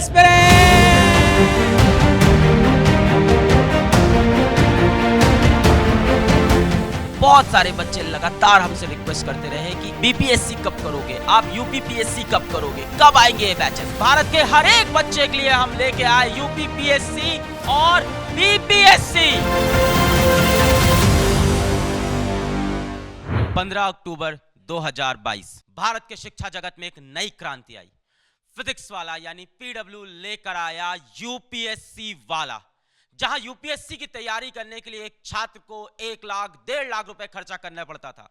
Aspirant. बहुत सारे बच्चे लगातार हमसे रिक्वेस्ट करते रहे कि बीपीएससी कब करोगे, आप यूपीपीएससी कब करोगे, कब आएंगे ये बैचेस। भारत के हर एक बच्चे के लिए हम लेके आए यूपीपीएससी और बीपीएससी। 15 अक्टूबर 2022 भारत के शिक्षा जगत में एक नई क्रांति आई। फिजिक्स वाला यानी पीडब्ल्यू लेकर आया यूपीएससी वाला, जहां यूपीएससी की तैयारी करने के लिए एक छात्र को 1 लाख 1.5 लाख रुपए खर्चा करना पड़ता था।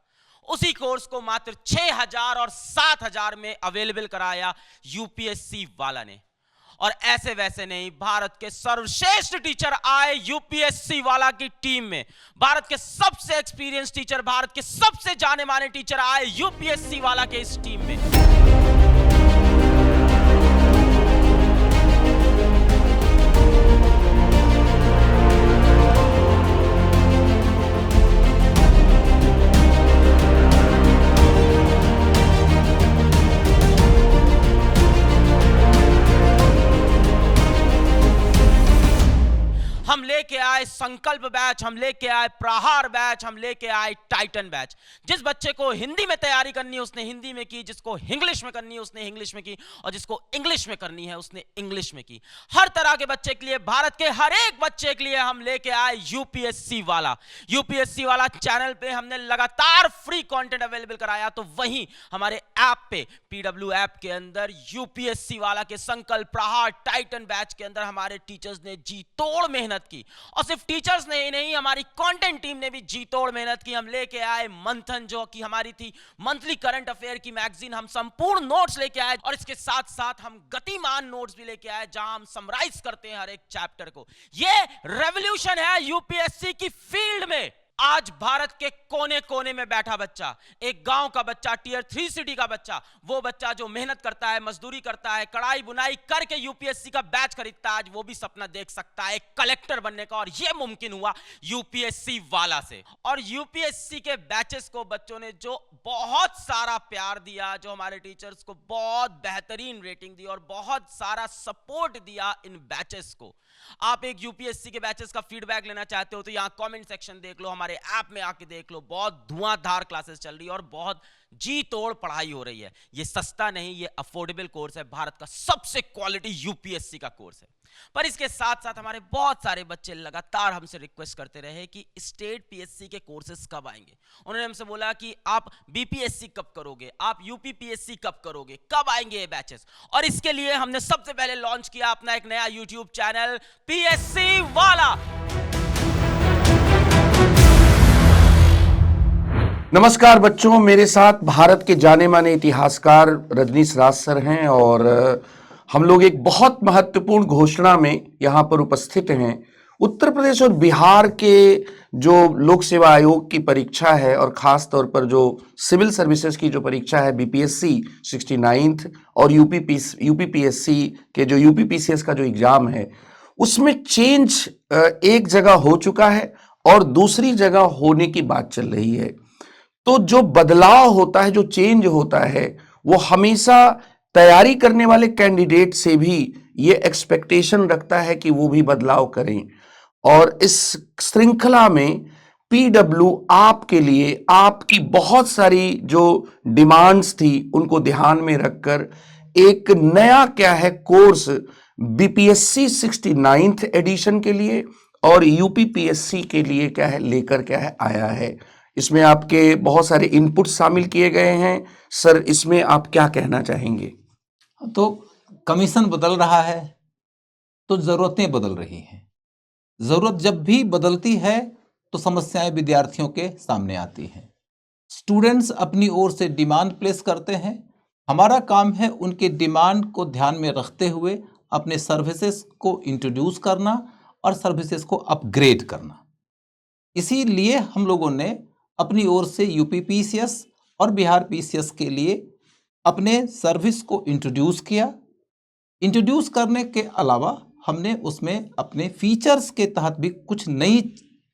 उसी कोर्स को मात्र 6,000 और 7,000 में अवेलेबल कराया यूपीएससी वाला ने। और ऐसे वैसे नहीं, भारत के सर्वश्रेष्ठ टीचर आए यूपीएससी वाला की टीम में। भारत के सबसे एक्सपीरियंस टीचर, भारत के सबसे जाने माने टीचर आए यूपीएससी वाला के इस टीम में। हम लेके आए संकल्प बैच, हम लेके आए प्रहार बैच, हम लेके आए टाइटन बैच। जिस बच्चे को हिंदी में तैयारी करनी है उसने हिंदी में की, जिसको इंग्लिश में करनी है उसने इंग्लिश में की, और जिसको इंग्लिश में करनी है उसने इंग्लिश में की। हर तरह के बच्चे के लिए, भारत के हर एक बच्चे के लिए हम लेके आए यूपीएससी वाला। यूपीएससी वाला चैनल पे हमने लगातार फ्री कंटेंट अवेलेबल कराया, तो वहीं हमारे ऐप पे, पीडब्ल्यू ऐप के अंदर यूपीएससी वाला के संकल्प प्रहार टाइटन बैच के अंदर हमारे टीचर्स ने जी तोड़ मेहनत की। और सिर्फ टीचर्स ने ही नहीं, हमारी कंटेंट टीम ने भी जी तोड़ मेहनत की। हम लेके आए मंथन, जो कि हमारी थी मंथली करंट अफेयर की मैगजीन। हम संपूर्ण नोट्स लेके आए और इसके साथ साथ हम गतिमान नोट्स भी लेके आए, जहां हम समराइज करते हैं हर एक चैप्टर को। यह रेवोल्यूशन है यूपीएससी की फील्ड में। आज भारत के कोने कोने में बैठा बच्चा, एक गांव का बच्चा, टियर 3 सिटी का बच्चा, वो बच्चा जो मेहनत करता है, मजदूरी करता है, कढ़ाई बुनाई करके यूपीएससी का बैच खरीदता है, आज वो भी सपना देख सकता है कलेक्टर बनने का। और ये मुमकिन हुआ यूपीएससी वाला से। और यूपीएससी के बैचेस को बच्चों ने जो बहुत सारा प्यार दिया, जो हमारे टीचर्स को बहुत बेहतरीन रेटिंग दी और बहुत सारा सपोर्ट दिया इन बैचेस को। आप एक यूपीएससी के बैचेस का फीडबैक लेना चाहते हो तो यहां कमेंट सेक्शन देख लो, हमारे ऐप में आके देख लो। बहुत धुआंधार क्लासेस चल रही है और बहुत जी तोड़ पढ़ाई हो रही है। ये सस्ता नहीं, ये अफोर्डेबल कोर्स है, भारत का सबसे क्वालिटी यूपीएससी का कोर्स है। पर इसके साथ साथ हमारे बहुत सारे बच्चे लगातार हमसे रिक्वेस्ट करते रहे कि स्टेट पीएससी के कोर्सेज कब आएंगे। उन्होंने हमसे बोला कि आप बीपीएससी कब करोगे, आप यूपीपीएससी कब करोगे, कब आएंगे ये बैचेस। और इसके लिए हमने सबसे पहले लॉन्च किया अपना एक नया यूट्यूब चैनल, पीएससी वाला। नमस्कार बच्चों, मेरे साथ भारत के जाने माने इतिहासकार रजनीश राज सर हैं और हम लोग एक बहुत महत्वपूर्ण घोषणा में यहाँ पर उपस्थित हैं। उत्तर प्रदेश और बिहार के जो लोक सेवा आयोग की परीक्षा है और ख़ास तौर पर जो सिविल सर्विसेज की जो परीक्षा है बीपीएससी 69th और यूपीपीएससी के जो यूपीपीसीएस का जो एग्ज़ाम है, उसमें चेंज एक जगह हो चुका है और दूसरी जगह होने की बात चल रही है। तो जो बदलाव होता है, जो चेंज होता है, वो हमेशा तैयारी करने वाले कैंडिडेट से भी ये एक्सपेक्टेशन रखता है कि वो भी बदलाव करें। और इस श्रृंखला में पीडब्ल्यू आपके लिए आपकी बहुत सारी जो डिमांड्स थी उनको ध्यान में रखकर एक नया क्या है कोर्स बीपीएससी 69th एडिशन के लिए और यूपीपीएससी के लिए क्या है लेकर क्या है आया है। इसमें आपके बहुत सारे इनपुट शामिल किए गए हैं। सर, इसमें आप क्या कहना चाहेंगे? तो कमीशन बदल रहा है तो ज़रूरतें बदल रही हैं। ज़रूरत जब भी बदलती है तो समस्याएं विद्यार्थियों के सामने आती हैं। स्टूडेंट्स अपनी ओर से डिमांड प्लेस करते हैं। हमारा काम है उनके डिमांड को ध्यान में रखते हुए अपने सर्विसेज को इंट्रोड्यूस करना और सर्विसेज को अपग्रेड करना। इसीलिए हम लोगों ने अपनी ओर से यूपीपीसीएस और बिहार पीसीएस के लिए अपने सर्विस को इंट्रोड्यूस किया। इंट्रोड्यूस करने के अलावा हमने उसमें अपने फीचर्स के तहत भी कुछ नई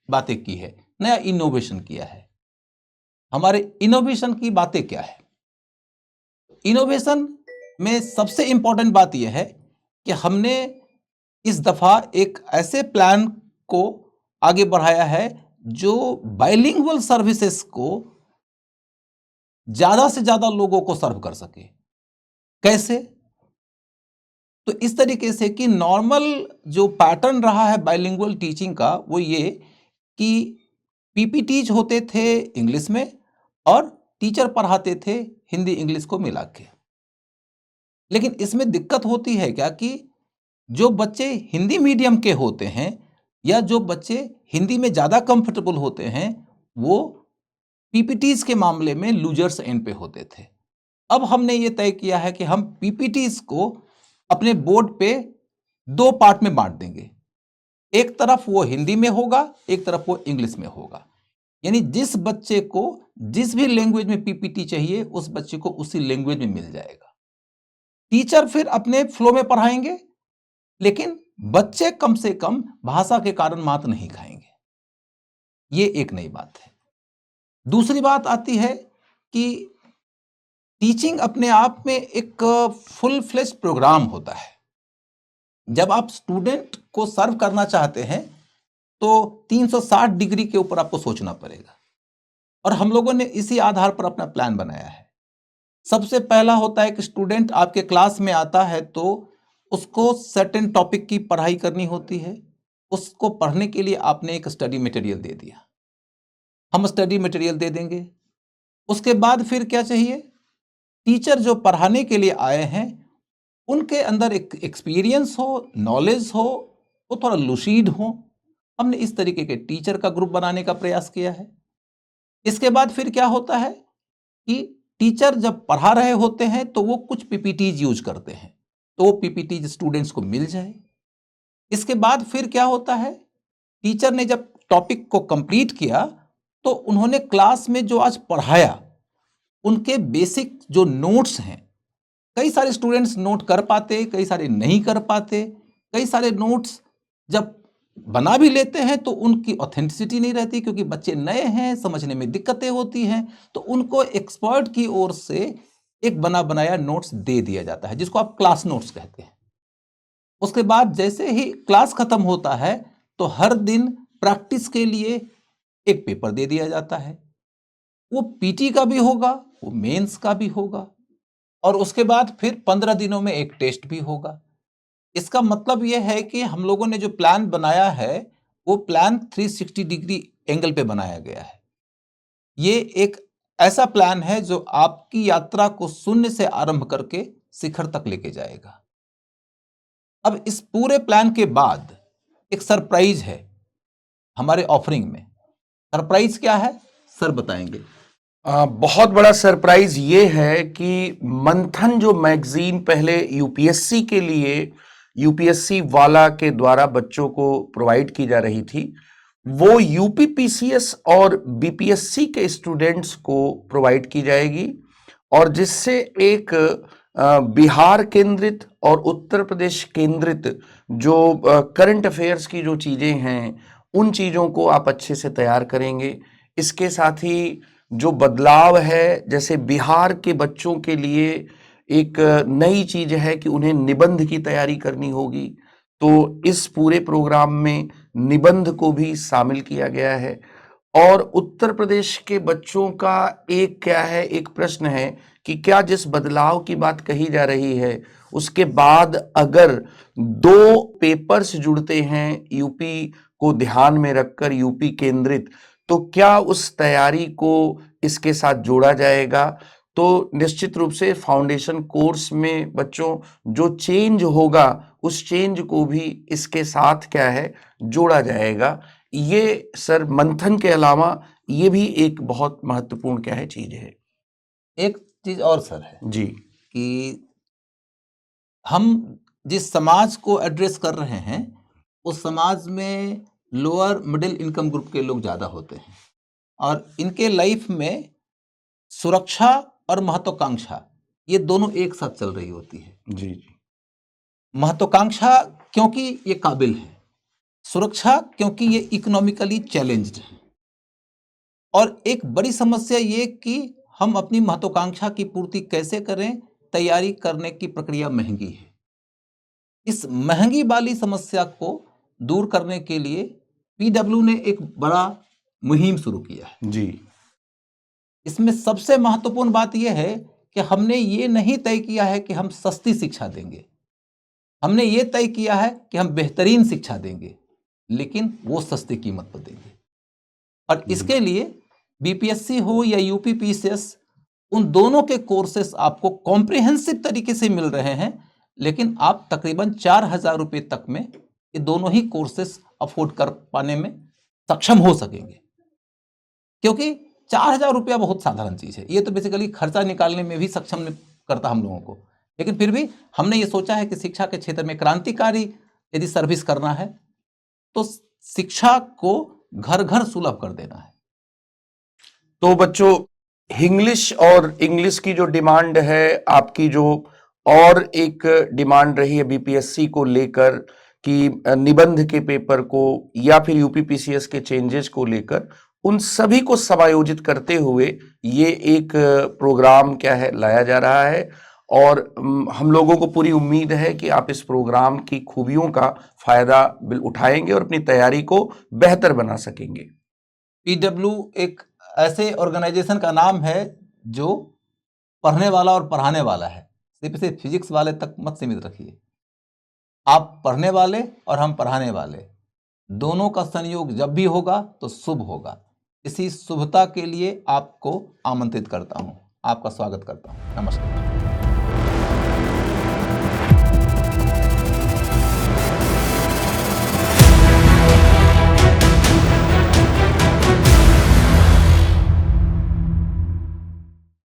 बातें की है, नया इनोवेशन किया है। हमारे इनोवेशन की बातें क्या है? इनोवेशन में सबसे इंपॉर्टेंट बात यह है कि हमने इस दफा एक ऐसे प्लान को आगे बढ़ाया है जो बाइलिंगुअल सर्विसेज को ज्यादा से ज्यादा लोगों को सर्व कर सके। कैसे? तो इस तरीके से कि नॉर्मल जो पैटर्न रहा है बाइलिंगुअल टीचिंग का वो ये कि पीपीटीज होते थे इंग्लिश में और टीचर पढ़ाते थे हिंदी इंग्लिश को मिला के। लेकिन इसमें दिक्कत होती है क्या कि जो बच्चे हिंदी मीडियम के होते हैं या जो बच्चे हिंदी में ज़्यादा कंफर्टेबल होते हैं वो पीपीटीज के मामले में लूजर्स एंड पे होते थे। अब हमने ये तय किया है कि हम पीपीटीज को अपने बोर्ड पे 2 पार्ट में बांट देंगे। एक तरफ वो हिंदी में होगा, एक तरफ वो इंग्लिश में होगा। यानी जिस बच्चे को जिस भी लैंग्वेज में पीपीटी चाहिए उस बच्चे को उसी लैंग्वेज में मिल जाएगा। टीचर फिर अपने फ्लो में पढ़ाएंगे, लेकिन बच्चे कम से कम भाषा के कारण मात नहीं खाएंगे। ये एक नई बात है। दूसरी बात आती है कि टीचिंग अपने आप में एक फुल फ्लेश प्रोग्राम होता है। जब आप स्टूडेंट को सर्व करना चाहते हैं तो 360 डिग्री के ऊपर आपको सोचना पड़ेगा, और हम लोगों ने इसी आधार पर अपना प्लान बनाया है। सबसे पहला होता है कि स्टूडेंट आपके क्लास में आता है तो उसको सर्टेन टॉपिक की पढ़ाई करनी होती है। उसको पढ़ने के लिए आपने एक स्टडी मटेरियल दे दिया, हम स्टडी मटेरियल दे देंगे। उसके बाद फिर क्या चाहिए? टीचर जो पढ़ाने के लिए आए हैं उनके अंदर एक एक्सपीरियंस हो, नॉलेज हो, वो थोड़ा लुसीड हो। हमने इस तरीके के टीचर का ग्रुप बनाने का प्रयास किया है। इसके बाद फिर क्या होता है कि टीचर जब पढ़ा रहे होते हैं तो वो कुछ पीपीटीज यूज करते हैं, तो वो पीपीटीज स्टूडेंट्स को मिल जाए। इसके बाद फिर क्या होता है, टीचर ने जब टॉपिक को कंप्लीट किया तो उन्होंने क्लास में जो आज पढ़ाया उनके बेसिक जो नोट्स हैं, कई सारे स्टूडेंट्स नोट कर पाते, कई सारे नहीं कर पाते। कई सारे नोट्स जब बना भी लेते हैं तो उनकी ऑथेंटिसिटी नहीं रहती, क्योंकि बच्चे नए हैं, समझने में दिक्कतें होती हैं। तो उनको एक्सपर्ट की ओर से एक बना बनाया नोट्स दे दिया जाता है, जिसको आप क्लास नोट्स कहते हैं। उसके बाद जैसे ही क्लास खत्म होता है तो हर दिन प्रैक्टिस के लिए एक पेपर दे दिया जाता है। वो पीटी का भी होगा, वो मेंस का भी होगा, और उसके बाद फिर 15 दिनों में एक टेस्ट भी होगा। इसका मतलब यह है कि हम लोगों ने जो प्लान बनाया है वो प्लान 360 डिग्री एंगल पे बनाया गया है। ये एक ऐसा प्लान है जो आपकी यात्रा को शून्य से आरंभ करके शिखर तक लेके जाएगा। अब इस पूरे प्लान के बाद एक सरप्राइज है हमारे ऑफरिंग में। सरप्राइज क्या है सर बताएंगे? बहुत बड़ा सरप्राइज ये है कि मंथन जो मैगजीन पहले यूपीएससी के लिए यूपीएससी वाला के द्वारा बच्चों को प्रोवाइड की जा रही थी, वो यूपीपीसीएस और बीपीएससी के स्टूडेंट्स को प्रोवाइड की जाएगी, और जिससे एक बिहार केंद्रित और उत्तर प्रदेश केंद्रित जो करंट अफेयर्स की जो चीज़ें हैं उन चीज़ों को आप अच्छे से तैयार करेंगे। इसके साथ ही जो बदलाव है, जैसे बिहार के बच्चों के लिए एक नई चीज है कि उन्हें निबंध की तैयारी करनी होगी, तो इस पूरे प्रोग्राम में निबंध को भी शामिल किया गया है। और उत्तर प्रदेश के बच्चों का एक क्या है, एक प्रश्न है कि क्या जिस बदलाव की बात कही जा रही है उसके बाद अगर 2 पेपर्स जुड़ते हैं यूपी को ध्यान में रखकर, यूपी केंद्रित, तो क्या उस तैयारी को इसके साथ जोड़ा जाएगा? तो निश्चित रूप से फाउंडेशन कोर्स में बच्चों जो चेंज होगा उस चेंज को भी इसके साथ क्या है जोड़ा जाएगा। ये सर मंथन के अलावा ये भी एक बहुत महत्वपूर्ण क्या है चीज है। एक चीज और सर है जी, कि हम जिस समाज को एड्रेस कर रहे हैं उस समाज में लोअर मिडिल इनकम ग्रुप के लोग ज्यादा होते हैं, और इनके लाइफ में सुरक्षा और महत्वाकांक्षा ये दोनों एक साथ चल रही होती है। जी, जी, महत्वाकांक्षा क्योंकि ये काबिल है, सुरक्षा क्योंकि ये इकोनॉमिकली चैलेंज्ड है, और एक बड़ी समस्या ये कि हम अपनी महत्वाकांक्षा की पूर्ति कैसे करें, तैयारी करने की प्रक्रिया महंगी है। इस महंगी वाली समस्या को दूर करने के लिए पीडब्ल्यू ने एक बड़ा मुहिम शुरू किया है। जी। इसमें सबसे महत्वपूर्ण बात यह है कि हमने ये नहीं तय किया है कि हम सस्ती शिक्षा देंगे, हमने ये तय किया है कि हम बेहतरीन शिक्षा देंगे, लेकिन वो सस्ती कीमत पर देंगे। और इसके लिए बीपीएससी हो या यूपीपीसीएस, उन दोनों के कोर्सेस आपको कॉम्प्रिहेंसिव तरीके से मिल रहे हैं, लेकिन आप तकरीबन 4,000 रुपये तक में ये दोनों ही कोर्सेस अफोर्ड कर पाने में सक्षम हो सकेंगे। क्योंकि 4,000 रुपया बहुत साधारण चीज़ है, ये तो बेसिकली खर्चा निकालने में भी सक्षम नहीं करता हम लोगों को, लेकिन फिर भी हमने ये सोचा है कि शिक्षा के क्षेत्र में क्रांतिकारी यदि सर्विस करना है तो शिक्षा को घर घर सुलभ कर देना है। तो बच्चों, इंग्लिश और इंग्लिश की जो डिमांड है, आपकी जो और एक डिमांड रही है बीपीएससी को लेकर कि निबंध के पेपर को या फिर यूपीपीसीएस के चेंजेस को लेकर, उन सभी को समायोजित करते हुए ये एक प्रोग्राम क्या है लाया जा रहा है। और हम लोगों को पूरी उम्मीद है कि आप इस प्रोग्राम की खूबियों का फायदा उठाएंगे और अपनी तैयारी को बेहतर बना सकेंगे। पीडब्ल्यू एक ऐसे ऑर्गेनाइजेशन का नाम है जो पढ़ने वाला और पढ़ाने वाला है। सिर्फ इसे फिजिक्स वाले तक मत सीमित रखिए। आप पढ़ने वाले और हम पढ़ाने वाले दोनों का संयोग जब भी होगा तो शुभ होगा। इसी शुभता के लिए आपको आमंत्रित करता हूं, आपका स्वागत करता हूं। नमस्कार।